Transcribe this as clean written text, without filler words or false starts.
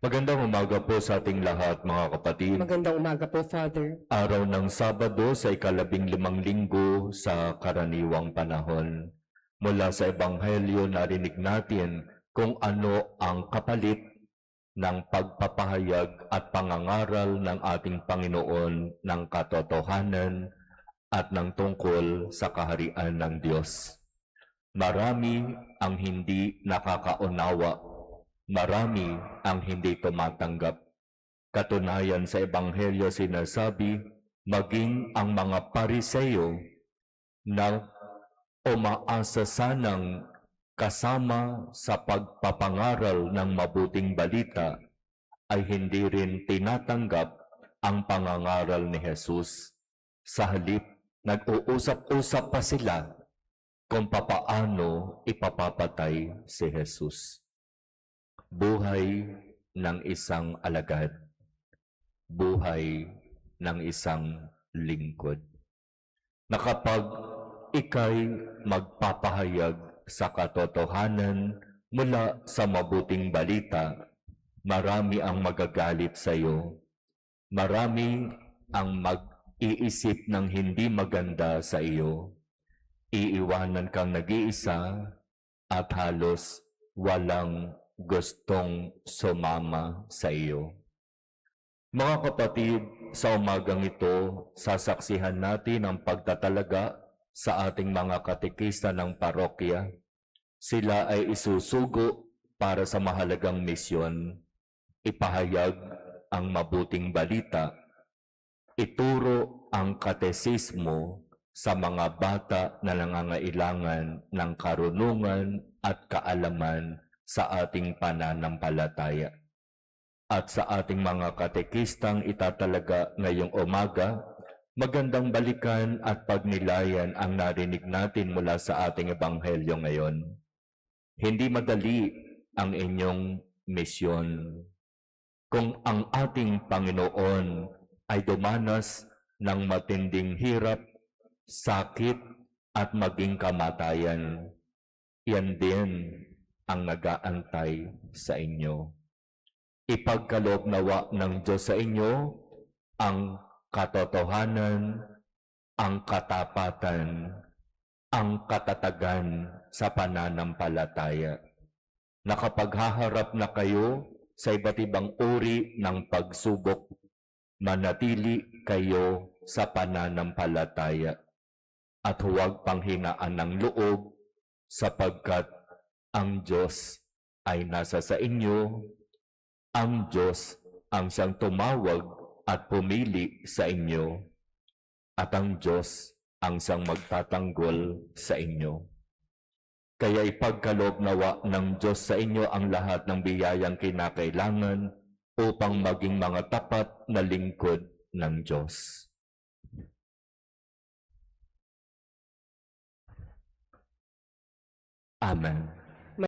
Magandang umaga po sa ating lahat, mga kapatid. Magandang umaga po, Father. Araw ng Sabado sa ika-15 linggo sa karaniwang panahon. Mula sa Ebanghelyo, narinig natin kung ano ang kapalit ng pagpapahayag at pangangaral ng ating Panginoon ng katotohanan at ng tungkol sa kaharian ng Diyos. Marami ang hindi nakakaunawa. Marami ang hindi tumatanggap. Katunayan sa Ebanghelyo sinasabi, maging ang mga Pariseo na umaasa sanang kasama sa pagpapangaral ng mabuting balita ay hindi rin tinatanggap ang pangangaral ni Jesus. Sa halip, nag-uusap-usap pa sila kung papaano ipapapatay si Jesus. Buhay ng isang alagad, buhay ng isang lingkod, na kapag ika'y magpapahayag sa katotohanan mula sa mabuting balita, marami ang magagalit sa iyo, marami ang mag-iisip ng hindi maganda sa iyo, iiwanan kang nag-iisa at halos walang gustong sumama sa iyo. Mga kapatid, sa umagang ito, sasaksihan natin ang pagtatalaga sa ating mga katekista ng parokya. Sila ay isusugo para sa mahalagang misyon, ipahayag ang mabuting balita, ituro ang katesismo sa mga bata na nangangailangan ng karunungan at kaalaman sa ating pananampalataya. At sa ating mga katekistang itatalaga ngayong umaga, magandang balikan at pagnilayan ang narinig natin mula sa ating ebanghelyo ngayon. Hindi madali ang inyong misyon. Kung ang ating Panginoon ay dumanas ng matinding hirap, sakit at maging kamatayan, yan din ang nag-aantay sa inyo. Ipagkaloob nawa ng Diyos sa inyo ang katotohanan, ang katapatan, ang katatagan sa pananampalataya. Nakapaghaharap na kayo sa iba't ibang uri ng pagsubok, manatili kayo sa pananampalataya at huwag panghinaan ng loob sapagkat ang Diyos ay nasa sa inyo, ang Diyos ang siyang tumawag at pumili sa inyo, at ang Diyos ang siyang magtatanggol sa inyo. Kaya ipagkaloob nawa ng Diyos sa inyo ang lahat ng biyayang kinakailangan upang maging mga tapat na lingkod ng Diyos. Amen.